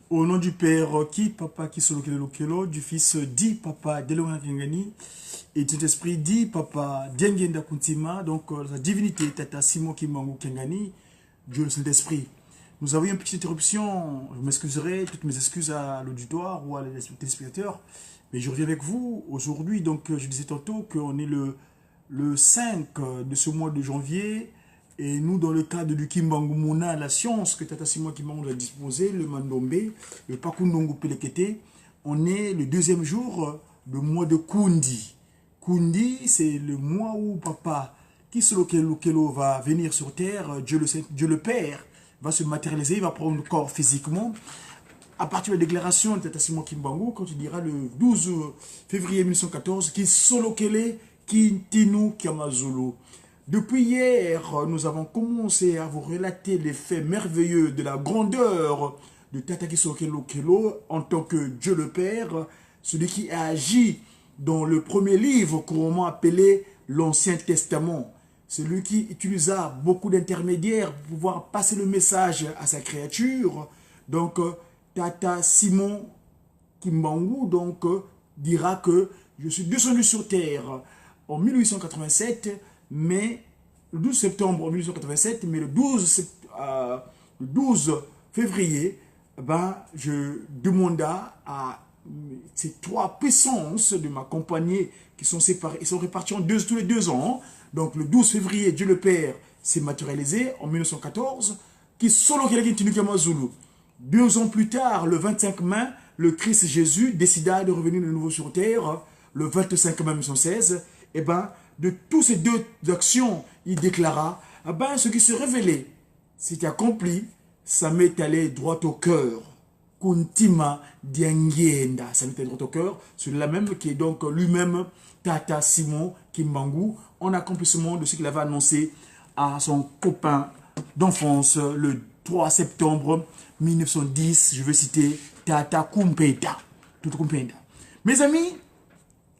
Au nom du Père qui, Papa qui solo kelo, du Fils dit Papa Delona Kengani, et du Saint-Esprit dit Papa Diengenda Kuntima, donc la divinité Tata Simon Kimangu Kengani, Dieu le Saint-Esprit. Nous avons eu une petite interruption, je m'excuserai, toutes mes excuses à l'auditoire ou à les téléspectateurs, mais je reviens avec vous aujourd'hui, donc je disais tantôt qu'on est le 5 de ce mois de janvier. Et nous, dans le cadre du Kimbangu Mona, la science que Tata Simon Kimbangu a disposé, le Mandombe, le Pakundongo Pelekete, on est le deuxième jour du mois de Kundi. Kundi, c'est le mois où Papa Kisolokelo va venir sur terre, Dieu le Père va se matérialiser, il va prendre le corps physiquement. À partir de la déclaration de Tata Simon Kimbangu, quand il dira le 12 février 1914, Kisolokele Kintinu Kiamazulu. Depuis hier, nous avons commencé à vous relater les faits merveilleux de la grandeur de Tata Kisolokelo en tant que Dieu le Père, celui qui a agi dans le premier livre couramment appelé l'Ancien Testament, celui qui utilisa beaucoup d'intermédiaires pour pouvoir passer le message à sa créature. Donc, Tata Simon Kimbangu dira que je suis descendu sur terre en 1887, mais le 12 septembre 1887, mais le 12 février, je demanda à ces trois puissances de m'accompagner qui sont séparées, ils sont répartis tous les 2 ans. Donc le 12 février, Dieu le Père s'est matérialisé en 1914, qui solo Zulu. 2 ans plus tard, le 25 mai, le Christ Jésus décida de revenir de nouveau sur terre, le 25 mai 1916, de toutes ces 2 actions, il déclara, ce qui se révélait, c'était accompli, ça m'est allé droit au cœur. Kuntima Diangenda, ça m'est allé droit au cœur, celui-là même qui est donc lui-même Tata Simon Kimbangu, en accomplissement de ce qu'il avait annoncé à son copain d'enfance le 3 septembre 1910, je veux citer Tata Kumpenda. Mes amis,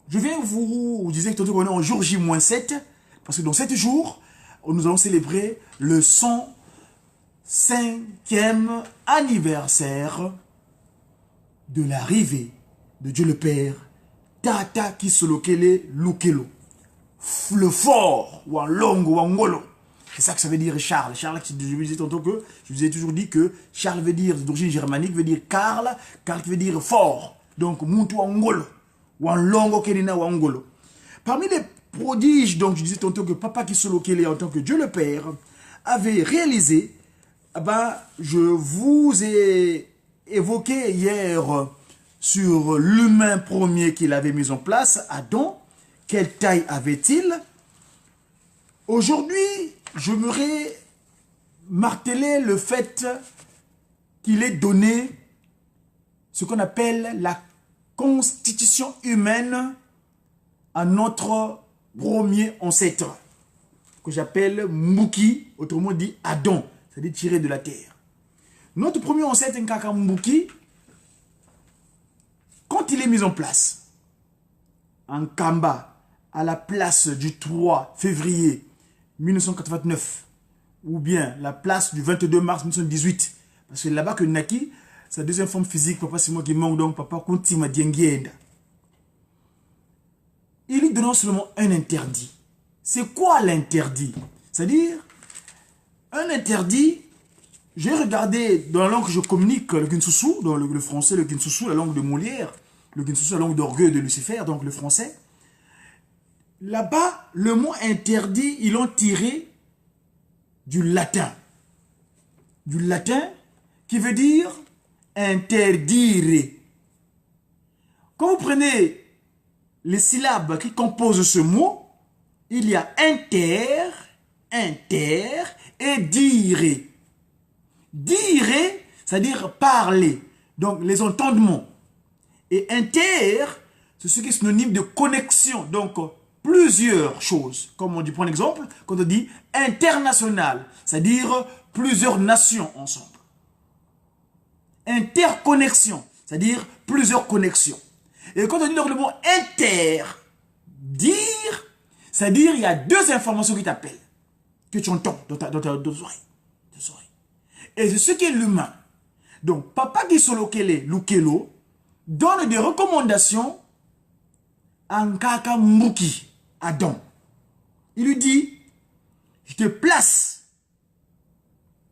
je viens vous dire que on est en jour J-7, parce que dans 7 jours, nous allons célébrer le 105e anniversaire de l'arrivée de Dieu le Père, Tata Kisolokele Lukelo, le fort, ou en longue, ou en ngolo. C'est ça que ça veut dire Charles. Charles, je vous disais tantôt que, je vous ai toujours dit que Charles veut dire, d'origine germanique, veut dire Karl, Karl qui veut dire fort. Donc, Muntu en ngolo. Parmi les prodiges, donc je disais tantôt que Papa Kisolokele en tant que Dieu le Père avait réalisé, je vous ai évoqué hier sur l'humain premier qu'il avait mis en place, Adam. Quelle taille avait-il? Aujourd'hui, j'aimerais marteler le fait qu'il ait donné ce qu'on appelle la constitution humaine à notre premier ancêtre, que j'appelle Mbuki, autrement dit Adam, c'est-à-dire tiré de la terre. Notre premier ancêtre, Nkaka Mbuki, quand il est mis en place, en Kamba, à la place du 3 février 1989, ou bien la place du 22 mars 1918, parce que là-bas que Naki, sa deuxième forme physique, Papa c'est moi qui manque, donc Papa Kuntima Diengienda. Il lui donne seulement un interdit. C'est quoi l'interdit? C'est-à-dire, un interdit, j'ai regardé dans la langue que je communique, le Ginsusu, dans le français, le Ginsusu, la langue de Molière, le Ginsusu, la langue d'orgueil de Lucifer, donc le français. Là-bas, le mot interdit, ils l'ont tiré du latin. Du latin qui veut dire interdire. Quand vous prenez les syllabes qui composent ce mot, il y a inter et dire. Dire, c'est-à-dire parler. Donc, les entendements. Et inter, c'est ce qui est synonyme de connexion. Donc, plusieurs choses. Comme on dit, pour un exemple, quand on dit international, c'est-à-dire plusieurs nations ensemble. Interconnexion, c'est-à-dire plusieurs connexions. Et quand on dit donc le mot inter, dire, c'est-à-dire il y a 2 informations qui t'appellent, que tu entends dans tes oreilles. Et c'est ce qu'est l'humain. Donc, Papa Gisolokele Lukelo donne des recommandations à Nkaka Mbuki, Adam. Il lui dit, je te place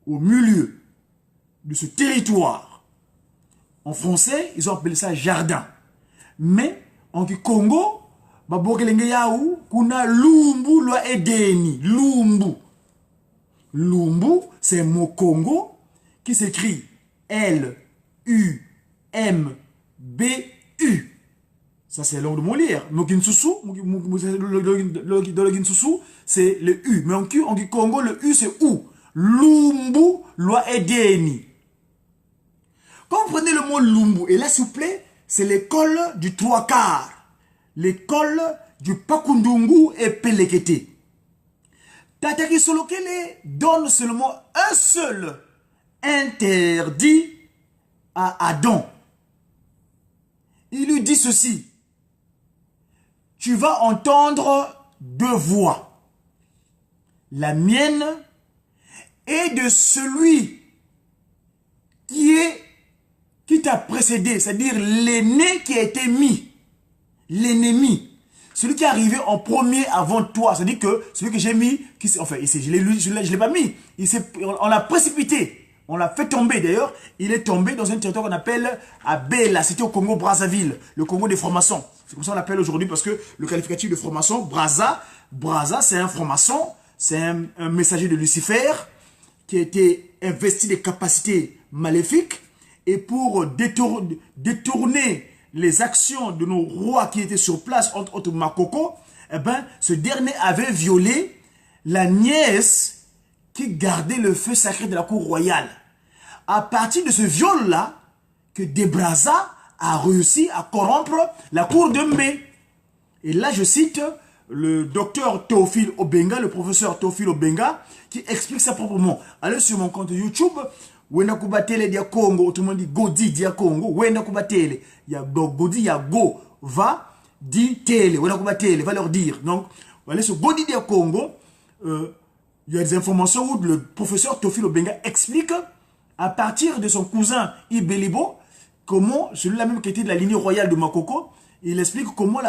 au milieu de ce territoire. En français, ils ont appelé ça jardin. Mais en Congo, kuna lumbu lwa edeni. Lumbu. Lumbu, c'est un mot Congo qui s'écrit L-U-M-B-U. Ça, c'est la langue de mon lire. C'est le U. Mais en Congo, le U, c'est OU. Lumbu lwa edeni. Comprenez le mot Lumbu. Et là, s'il vous plaît, c'est l'école du trois quarts. L'école du Pakundungu et Pelekete. Tata Gisolokele donne seulement un seul interdit à Adam. Il lui dit ceci. Tu vas entendre deux voix. La mienne et de celui qui t'a précédé, c'est-à-dire l'aîné qui a été mis. L'ennemi. Celui qui est arrivé en premier avant toi. C'est-à-dire que celui que j'ai mis, enfin, je ne l'ai pas mis. On l'a précipité. On l'a fait tomber d'ailleurs. Il est tombé dans un territoire qu'on appelle Abela. C'était au Congo Brazzaville. Le Congo des francs-maçons. C'est comme ça qu'on l'appelle aujourd'hui parce que le qualificatif de franc-maçon, Brazza, c'est un franc-maçon. C'est un messager de Lucifer qui a été investi des capacités maléfiques. Et pour détourner les actions de nos rois qui étaient sur place, entre autres Makoko, eh ben, ce dernier avait violé la nièce qui gardait le feu sacré de la cour royale. À partir de ce viol-là, que Debraza a réussi à corrompre la cour de Mbé. Et là, je cite le docteur Théophile Obenga, le professeur Théophile Obenga, qui explique ça proprement. Allez sur mon compte YouTube, Wenda Kubatele dia Congo, tout le monde dit Godi dia Congo, Wenda Kubatele, il y a Godi, il y a Go, va, dit Tele, Wenda Kubatele, va leur dire. Donc, allez sur Godi dia Congo, il y a des informations où le professeur Théophile Obenga explique, à partir de son cousin Ibelibo, comment, celui-là même qui était de la lignée royale de Makoko, il explique comment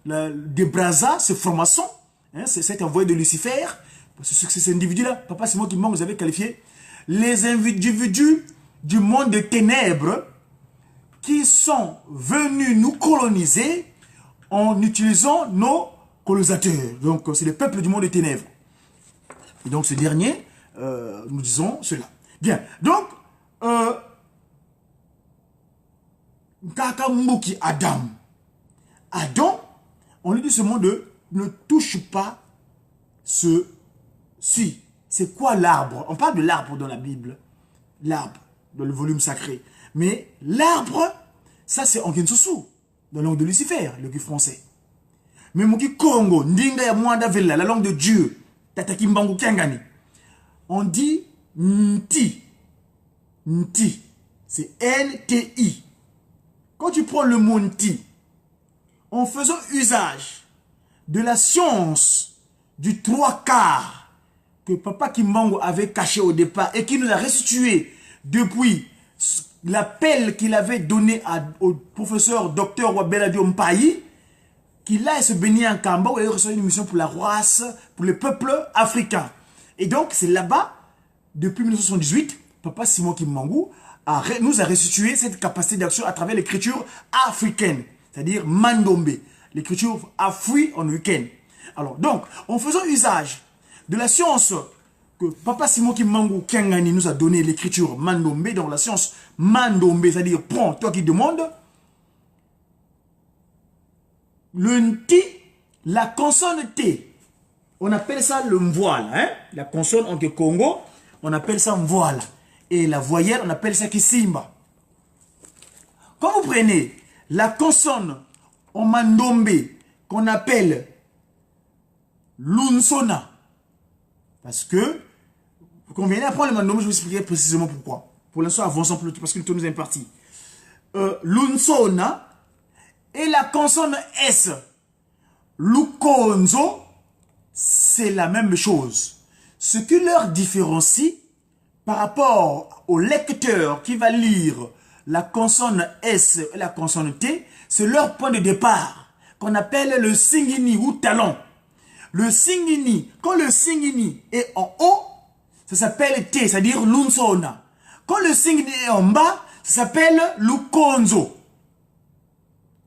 Debraza, ce franc-maçon, hein, cet envoyé de Lucifer, ces individus-là, Papa Simon qui manque, vous avez qualifié, les individus du monde des ténèbres qui sont venus nous coloniser en utilisant nos colonisateurs. Donc, c'est le peuple du monde des ténèbres. Et donc, ce dernier, nous disons cela. Bien. Donc, Kakambuki Adam. Adam, on lui dit ce mot de ne touche pas ceci. C'est quoi l'arbre? On parle de l'arbre dans la Bible. L'arbre, dans le volume sacré. Mais l'arbre, ça c'est en Kinsusu, dans la langue de Lucifer, le qui français. Mais Moki Congo, Ndinga ya Mwanda Vela, la langue de Dieu, Tataki Mbangu Kangani. On dit Nti. Nti. C'est N-T-I. Quand tu prends le mot Nti, en faisant usage de la science du trois quarts, que Papa Kimbangu avait caché au départ et qui nous a restitué depuis l'appel qu'il avait donné au professeur docteur Wabeladio Mpayi, qu'il a se béni en Kamba, où il a reçu une mission pour la race, pour le peuple africain. Et donc, c'est là-bas, depuis 1978, Papa Simon Kimbangu nous a restitué cette capacité d'action à travers l'écriture africaine, c'est-à-dire Mandombe, l'écriture afri-américaine. Alors, donc, en faisant usage de la science que Papa Simon Kimbangu Kangani nous a donné, l'écriture Mandombe, dans la science Mandombe, c'est-à-dire prends, toi qui demandes, le Nti, la consonne T, on appelle ça le voile, hein? La consonne en Congo, on appelle ça voile. Et la voyelle, on appelle ça Kisimba. Quand vous prenez la consonne en Mandombe, qu'on appelle Lunsona, parce que, quand on vient d'apprendre le Mandombe, je vais vous expliquer précisément pourquoi. Pour l'instant, avançons plus, parce que le temps nous est imparti. Lunsona et la consonne S, Lukonzo, c'est la même chose. Ce qui leur différencie, par rapport au lecteur qui va lire la consonne S et la consonne T, c'est leur point de départ, qu'on appelle le singini ou talon. Le singini, quand le singini est en haut, ça s'appelle T, c'est-à-dire l'unsona. Quand le singini est en bas, ça s'appelle l'ukonzo,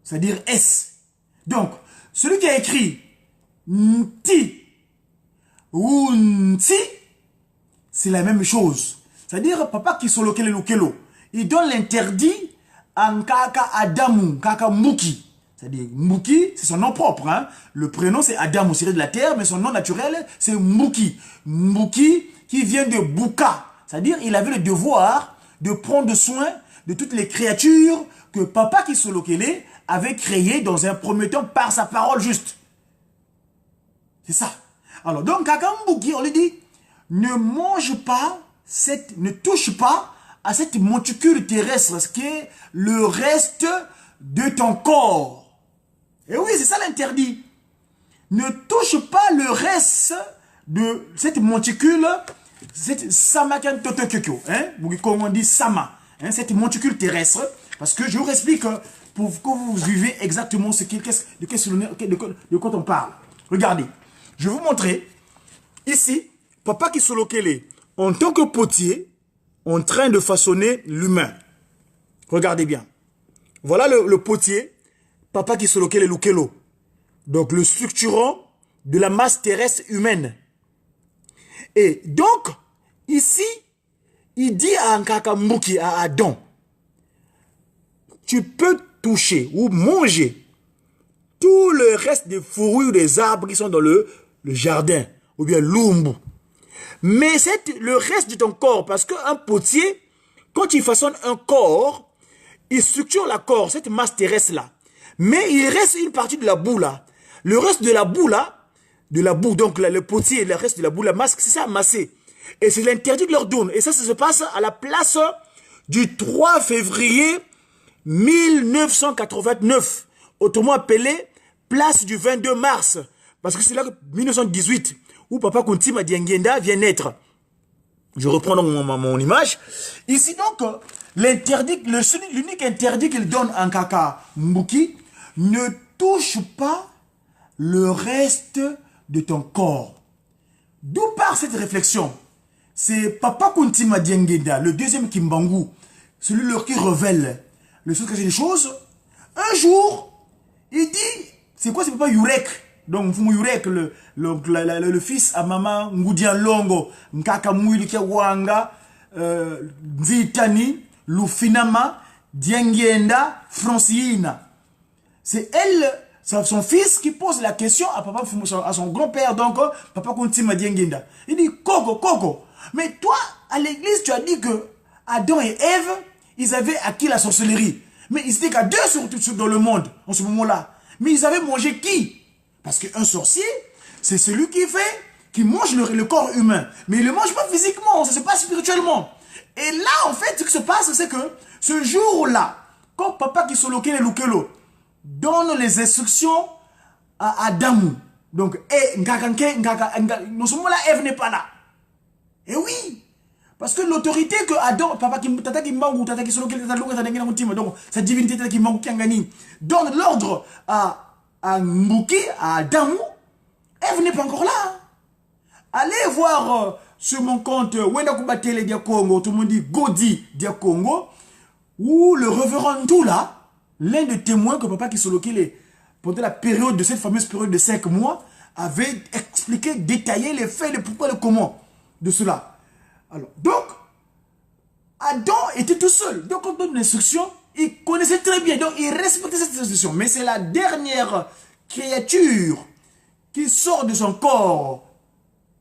c'est-à-dire S. Donc, celui qui a écrit Nti ou Nti, c'est la même chose. C'est-à-dire, papa qui solo kele lukelo, il donne l'interdit à Nkaka Adamu, Nkaka Mbuki. C'est-à-dire, Mbuki, c'est son nom propre. Hein? Le prénom, c'est Adamu, c'est de la terre, mais son nom naturel, c'est Mbuki. Mbuki, qui vient de Buka. C'est-à-dire, il avait le devoir de prendre soin de toutes les créatures que papa qui solo kele avait créées dans un premier temps par sa parole juste. C'est ça. Alors, donc, Kaka Mbuki, on lui dit, ne mange pas, ne touche pas à cette monticule terrestre, ce qui est le reste de ton corps. Et oui, c'est ça l'interdit. Ne touche pas le reste de cette monticule, cette samakan totokyokyo, hein, comme on dit sama, hein, cette monticule terrestre, parce que je vous explique pour que vous vivez exactement de quoi on parle. Regardez, je vais vous montrer ici, papa qui solokele, en tant que potier, en train de façonner l'humain. Regardez bien. Voilà le potier, papa qui solokele lukelo. Donc le structurant de la masse terrestre humaine. Et donc, ici, il dit à Nkaka Mbuki, à Adam, tu peux toucher ou manger tout le reste des fourrures des arbres qui sont dans le jardin, ou bien l'umbu. Mais c'est le reste de ton corps, parce qu'un potier, quand il façonne un corps, il structure la corps, cette masse terrestre-là. Mais il reste une partie de la boue là. Le reste de la boue là, donc là, le potier et le reste de la boue, la masse, c'est ça, massé. Et c'est l'interdit de leur donne. Et ça se passe à la place du 3 février 1989. Autrement appelé place du 22 mars. Parce que c'est là que 1918, où Papa Kuntima Diengenda vient naître. Je reprends donc mon image. Ici donc, l'unique interdit qu'il donne à Nkaka Mbuki, ne touche pas le reste de ton corps. D'où part cette réflexion? C'est Papa Kuntima Diengenda, le deuxième Kimbangu, celui qui révèle le sens caché des choses. Un jour, il dit, c'est quoi, c'est Papa Yurek? Donc, Yurek, le fils à maman Ngoudian Longo, Nkaka Mouili Wanga, Nzitani, Lufinama, Diengenda, Francina. C'est elle, son fils, qui pose la question à papa, à son grand-père, donc, Papa Kuntima Diengenda. Il dit, Coco, mais toi, à l'église, tu as dit que Adam et Ève, ils avaient acquis la sorcellerie. Mais ils étaient qu'à deux surtout dans le monde, en ce moment-là. Mais ils avaient mangé qui? Parce qu'un sorcier, c'est celui qui mange le corps humain. Mais il ne le mange pas physiquement, ça se passe spirituellement. Et là, en fait, ce qui se passe, c'est que ce jour-là, quand papa qui solokele lukelo donne les instructions à Adamu, donc, non seulement là, Ève n'est pas là. Et oui, parce que l'autorité que Adam, papa qui tata qui mangu, tata qui solokele, donc, sa divinité tata qui mangu Kiangani, donne l'ordre à Mbuki, à Adamu, Ève n'est pas encore là. Allez voir sur mon compte Wenda Kubatele Dia Congo, tout le monde dit Godi Dia Congo, où le révérend Ntoula, l'un des témoins que papa qui solokele pendant la période de cette fameuse période de 5 mois, avait expliqué, détaillé les faits, le pourquoi, le comment de cela. Alors, donc, Adam était tout seul. Donc, on donne l'instruction, il connaissait très bien, donc il respectait cette instruction. Mais c'est la dernière créature qui sort de son corps,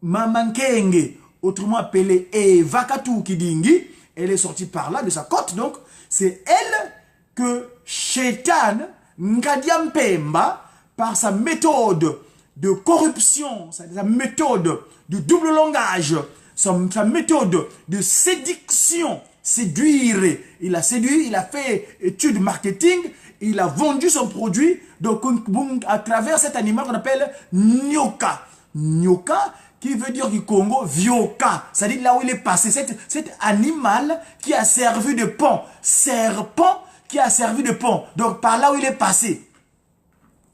Mamankenge, autrement appelée Evakatu Kidingi, elle est sortie par là, de sa côte, donc c'est elle que Shaitan Ngadiampemba, par sa méthode de corruption, sa méthode de double langage, sa méthode de séduction, séduire, il a séduit, il a fait étude marketing, il a vendu son produit donc, à travers cet animal qu'on appelle Nyoka. Nyoka qui veut dire du Congo, Vioka, c'est-à-dire là où il est passé, cet animal qui a servi de pont, serpent qui a servi de pont, donc par là où il est passé,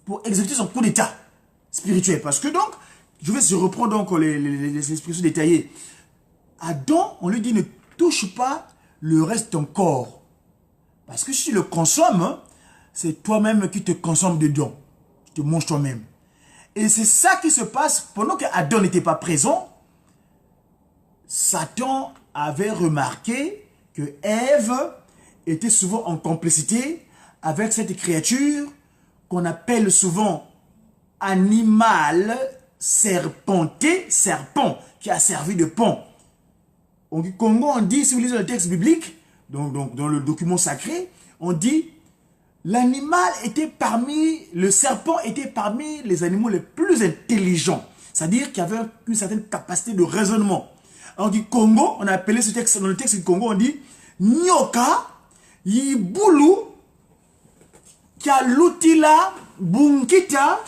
pour exécuter son coup d'état spirituel. Parce que donc, je reprends donc les expressions détaillées. Adam, on lui dit, ne touche pas le reste de ton corps. Parce que si tu le consommes, c'est toi-même qui te consommes dedans. Tu te manges toi-même. Et c'est ça qui se passe pendant qu'Adam n'était pas présent. Satan avait remarqué que Ève était souvent en complicité avec cette créature qu'on appelle souvent animal serpenté, serpent, qui a servi de pont. Au Congo, on dit, si vous lisez le texte biblique, donc dans le document sacré, on dit l'animal était le serpent était parmi les animaux les plus intelligents. C'est-à-dire qu'il avait une certaine capacité de raisonnement. On dit Congo, on a appelé ce texte, dans le texte du Congo, on dit Nyoka, Yibulu, Kialutila, Bunkita,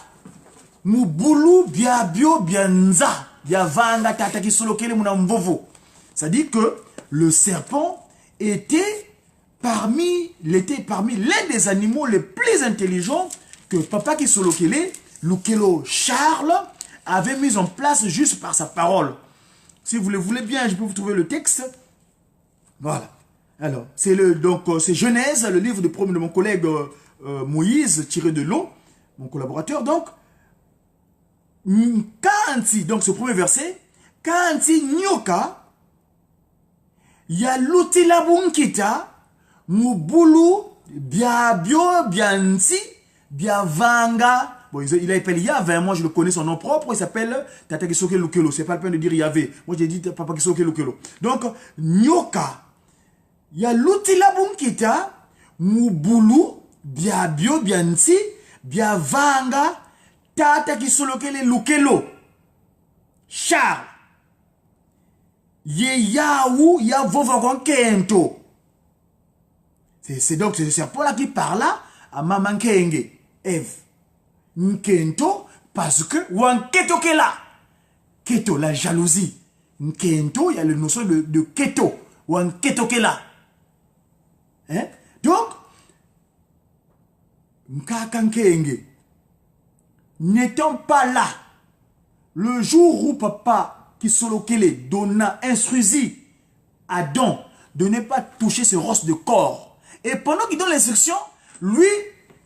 Mubulu, Biabio, Bianza, Biavanga, Tataki Solokele, Munamvovo. C'est-à-dire que le serpent était parmi l'un des animaux les plus intelligents que Papa Kisolokele, Lukelo Charles, avait mis en place juste par sa parole. Si vous le voulez bien, je peux vous trouver le texte. Voilà. Alors, c'est Genèse, le livre de mon collègue Moïse, tiré de l'eau, mon collaborateur. Donc, Kanti, donc ce premier verset, Kanti Nyoka, Yalutila Bunkita, Mubulu, Biabio, Biansi, Biavanga. Bon, il a appelé Yahvé, moi je le connais son nom propre, il s'appelle Tata Kisoke Lukelo. C'est pas le peine de dire Yahvé. Moi j'ai dit Papa Kisoke Lukelo. Donc, Nyoka, Yalutila Bunkita, Mubulu, Biabio, Biansi, Biavanga, Tata Kisoke Lukelo. Charles. Yeyaou, Yavovakon Kento. C'est donc ce serpent-là qui parle à Maman Kenge, Ève. Nkento, parce que, ou un keto qui est là. Keto, la jalousie. Nkento, il y a la notion de keto, ou un keto qui est là. Hein? Donc, Nkakankenge, n'étant pas là, le jour où Papa Kisolokele donna, instruisit Adam de ne pas toucher ce rosse de corps. Et pendant qu'il donne l'instruction, lui,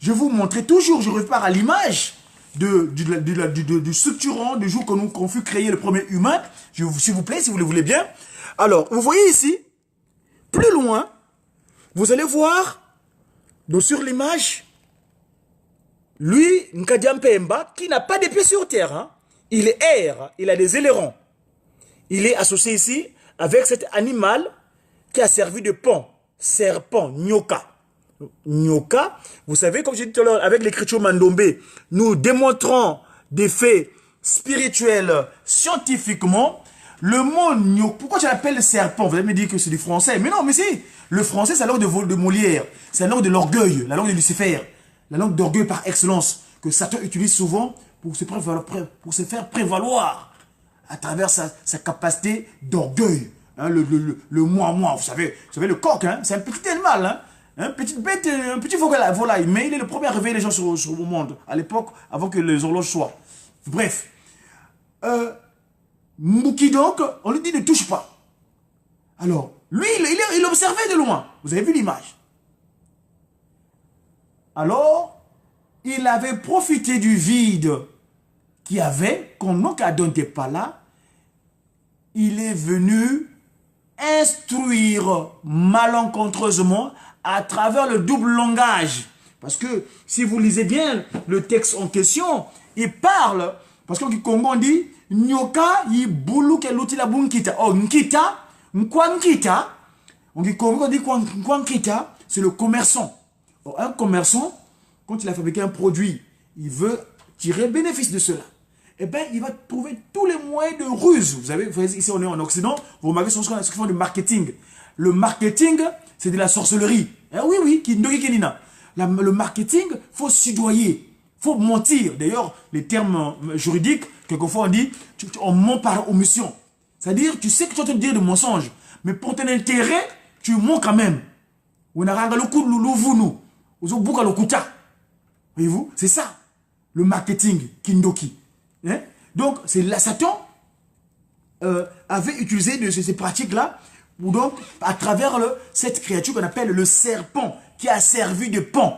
je vous montrer toujours, je repars à l'image du structurant du jour qu'on fut créé le premier humain. S'il vous plaît, si vous le voulez bien. Alors, vous voyez ici, plus loin, vous allez voir, donc sur l'image, lui, Nkadiam Pemba, qui n'a pas de pieds sur terre, hein, il est air, il a des ailerons. Il est associé ici avec cet animal qui a servi de pont, serpent, Nyoka. Nyoka, vous savez, comme j'ai dit tout à l'heure, avec l'écriture Mandombe, nous démontrons des faits spirituels scientifiquement. Le mot Nyoka, pourquoi je l'appelle le serpent? Vous allez me dire que c'est du français. Mais non, mais si, le français, c'est la langue de Molière, c'est la langue de l'orgueil, la langue de Lucifer, la langue d'orgueil par excellence, que Satan utilise souvent pour se faire prévaloir à travers sa capacité d'orgueil. Hein, le moi, vous savez le coq, hein, c'est un petit animal, hein, une petite bête, un petit volaille, mais il est le premier à réveiller les gens sur le monde, à l'époque, avant que les horloges soient. Bref. Mouki donc, on lui dit ne touche pas. Alors, lui, il observait de loin. Vous avez vu l'image. Alors, il avait profité du vide qu'il y avait, quand Adam n'était pas là. Il est venu instruire malencontreusement à travers le double langage. Parce que si vous lisez bien le texte en question, il parle, parce qu'au Congo on dit Nyoka yibulu keluti la bunkita. Oh, nkita, nkwankita. On dit Congo on dit nkwankita, c'est le commerçant. Oh, un commerçant, quand il a fabriqué un produit, il veut tirer bénéfice de cela. Eh bien, il va trouver tous les moyens de ruse. Vous savez, ici on est en Occident, vous remarquez ce qu'ils font du marketing. Le marketing, c'est de la sorcellerie. Eh oui, le marketing, il faut soudoyer. faut mentir. D'ailleurs, les termes juridiques, quelquefois on dit, on ment par omission. C'est-à-dire, tu sais que tu es en train de dire des mensonges, mais pour ton intérêt, tu mens quand même. Voyez-vous, c'est ça, le marketing Kindoki. Hein? Donc, c'est là, Satan avait utilisé de ces pratiques-là, donc, à travers cette créature qu'on appelle le serpent, qui a servi de pont.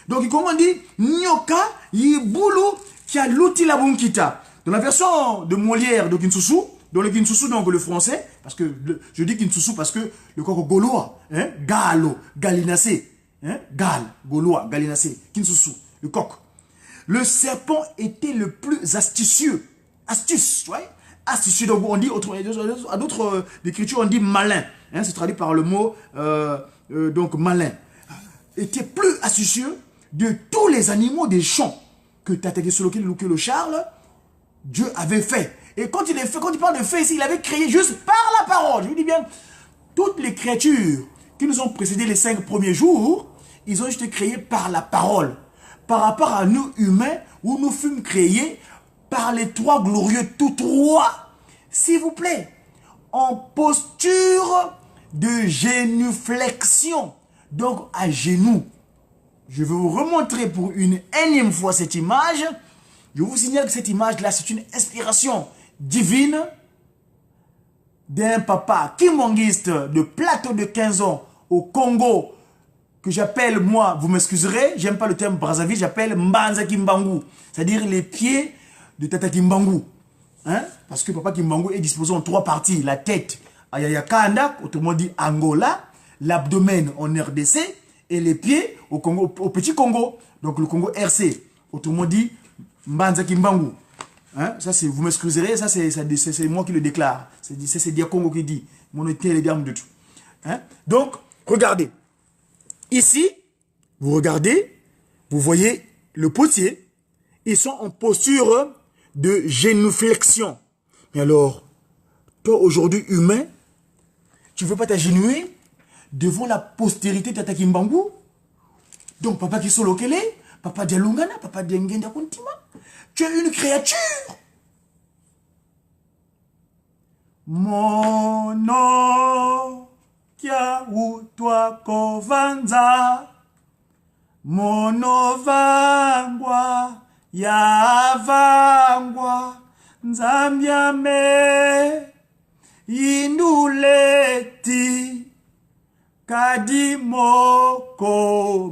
Donc, comme on dit, Nyoka Yibulu qui a l'outil la bunkita. Dans la version de Molière de Kinsusu, dans le Kinsusu, donc le français, parce que je dis Kinsusu parce que le coq gaulois, hein, Galo, Galinacé, hein, Gal, gaulois, Galinacé, Kinsusu, le coq. Le serpent était le plus astucieux. Astuce, ouais. Astucieux, donc on dit, à d'autres écritures, on dit malin. Hein, c'est traduit par le mot, donc malin. Était plus astucieux de tous les animaux des champs que Tata Kesolokelo Charles, Dieu avait fait. Et quand il parle de fait ici, il avait créé juste par la parole. Je vous dis bien, toutes les créatures qui nous ont précédé les 5 premiers jours, ils ont juste créé par la parole. Par rapport à nous humains, où nous fûmes créés par les 3 glorieux, tous 3, s'il vous plaît, en posture de génuflexion. Donc à genoux. Je vais vous remontrer pour une énième fois cette image. Je vous signale que cette image-là, c'est une inspiration divine d'un papa kimbangiste de plateau de 15 ans au Congo, que j'appelle, moi, vous m'excuserez, j'aime pas le terme Brazzaville, j'appelle Mbanza Kimbangu, c'est-à-dire les pieds de Tata Kimbangu. Hein? Parce que papa Kimbangu est disposé en 3 parties. La tête à Yayakanda, autrement dit Angola, l'abdomen en RDC, et les pieds au Congo, au petit Congo, donc le Congo RC, autrement dit Mbanza Kimbangu. Hein? Ça, vous m'excuserez, ça c'est moi qui le déclare. C'est Dia Congo qui dit. Mon hôtel est d'armes de tout. Hein? Donc, regardez. Ici, vous regardez, vous voyez le potier. Ils sont en posture de génuflexion. Mais alors, toi aujourd'hui humain, tu ne veux pas t'agenouiller devant la postérité de Tata Kimbangu? Donc, papa Kisolokele, papa Dialungana, papa Diengenda Kuntima, tu es une créature. Mono kia utwa kovanza, mono vangwa ya vangwa, nzambia me induleti kadimoko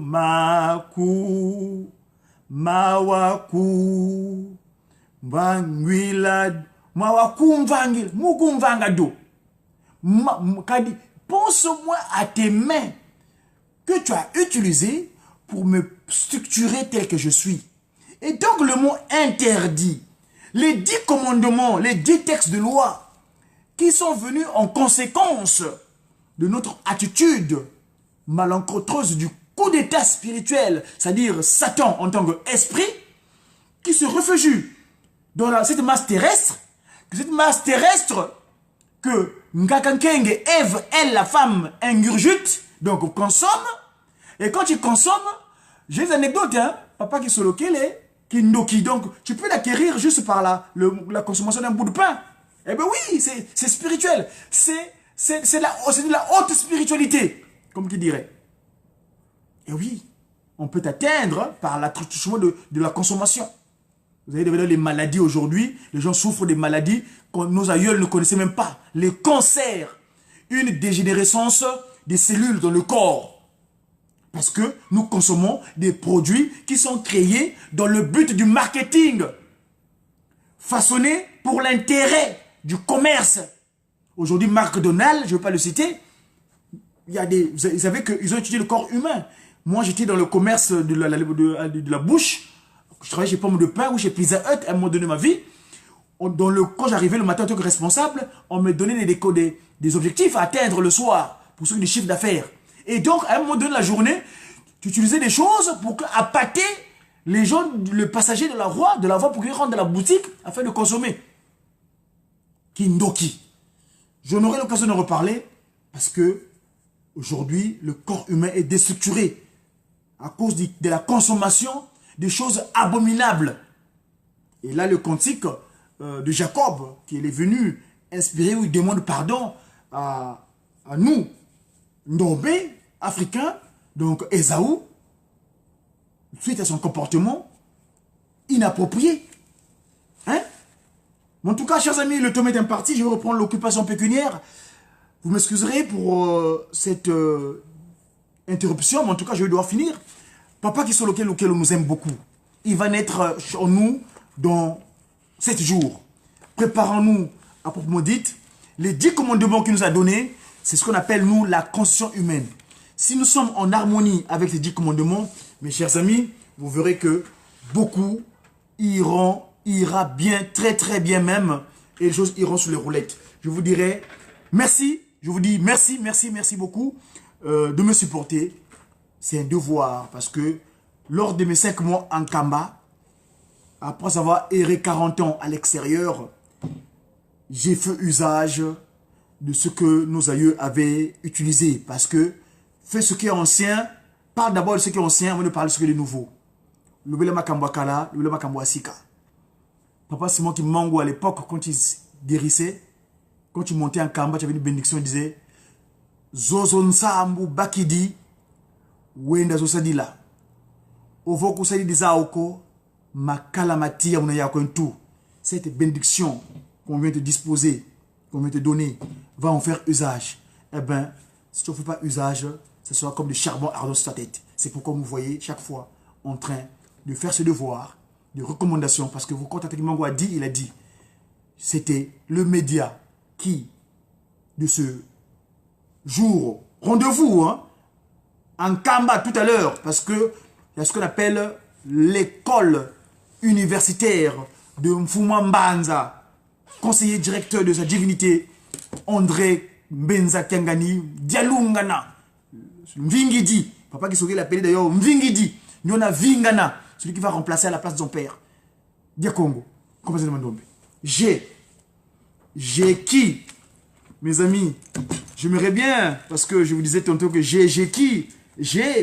maku mawaku mvangwila mawaku mvangil muku mvangado kadi. Pense-moi à tes mains que tu as utilisées pour me structurer tel que je suis. Et donc le mot interdit, les 10 commandements, les 10 textes de loi qui sont venus en conséquence de notre attitude malencontreuse du coup d'état spirituel, c'est-à-dire Satan en tant qu'esprit, qui se réfugie dans cette masse terrestre, que Ngakankenge, Ève, elle, la femme, ingurgite, donc consomme. Et quand tu consommes, j'ai des anecdotes, hein, papa qui solokele, qui ndoki, donc tu peux l'acquérir juste par la consommation d'un bout de pain. Eh bien oui, c'est spirituel. C'est de la haute spiritualité, comme qui dirait. Et oui, on peut atteindre par l'attouchement de la consommation. Vous avez les maladies aujourd'hui, les gens souffrent des maladies que nos aïeuls ne connaissaient même pas. Les cancers, une dégénérescence des cellules dans le corps. Parce que nous consommons des produits qui sont créés dans le but du marketing. Façonnés pour l'intérêt du commerce. Aujourd'hui, McDonald's, je ne vais pas le citer, il y a des, vous savez qu'ils ont étudié le corps humain. Moi, j'étais dans le commerce de la bouche. Je travaillais chez Pomme de Pain ou chez Pizza Hut à un moment donné de ma vie. Quand j'arrivais le matin en tant que responsable, on me donnait des objectifs à atteindre le soir pour ceux qui ont des chiffres d'affaires. Et donc, à un moment donné de la journée, tu utilisais des choses pour appâter les gens, le passager de la voie pour qu'ils rentrent dans la boutique afin de consommer. Kindoki. J'en aurai l'occasion de reparler parce que aujourd'hui, le corps humain est déstructuré à cause de la consommation des choses abominables. Et là, le cantique de Jacob, qui est venu inspirer, où il demande pardon à nous, Ndombé, Africains, donc Esaü, suite à son comportement inapproprié. Hein? En tout cas, chers amis, le tome est imparti. Je vais reprendre l'occupation pécuniaire. Vous m'excuserez pour cette interruption, mais en tout cas, je vais devoir finir. Papa qui sur lequel on nous aime beaucoup, il va naître en nous dans 7 jours. Préparons-nous à proprement dit. Les 10 commandements qu'il nous a donnés, c'est ce qu'on appelle, nous, la constitution humaine. Si nous sommes en harmonie avec les 10 commandements, mes chers amis, vous verrez que beaucoup ira bien, très très bien même, et les choses iront sur les roulettes. Je vous dirai merci, je vous dis merci, merci, merci beaucoup de me supporter. C'est un devoir, parce que lors de mes 5 mois en Kamba, après avoir erré 40 ans à l'extérieur, j'ai fait usage de ce que nos aïeux avaient utilisé. Parce que fais ce qui est ancien, parle d'abord de ce qui est ancien avant de parler de ce qui est nouveau. Le Belema Kambouakala, le Belema Kambouasika. Papa Simon qui Mango à l'époque, quand il guérissait, quand il montait en Kamba, tu avais une bénédiction, il disait Zozon Sambu Bakidi, Wenda Zosadila. Ovoko Sadi Dizaoko, Makalamati Amunayako tout. Cette bénédiction qu'on vient te disposer, qu'on vient te donner, va en faire usage. Eh bien, si tu ne fais pas usage, ce sera comme du charbon ardent sur ta tête. C'est pourquoi vous voyez chaque fois en train de faire ce devoir, de recommandation, parce que vous, quand Mango a dit, il a dit, c'était le média qui, de ce jour, rendez-vous, hein, en Kamba tout à l'heure, parce que il y a ce qu'on appelle l'école universitaire de Mfuma Mbanza, conseiller directeur de sa divinité, André Mbenza Kengani, Dialungana, Mvingidi, papa qui saurait l'appeler d'ailleurs Mvingidi, Nyona Vingana, celui qui va remplacer à la place de son père, Diakongo, comment Mandombe. J'ai qui, mes amis, j'aimerais bien, parce que je vous disais tantôt que j'ai qui,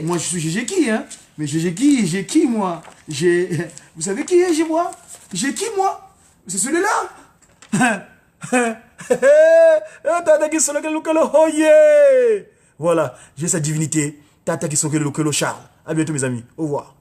moi je suis j'ai qui, hein, mais j'ai qui, moi, vous savez qui est, moi, j'ai qui, moi, c'est celui-là. Voilà, j'ai sa divinité. Tata qui Charles. À bientôt mes amis. Au revoir.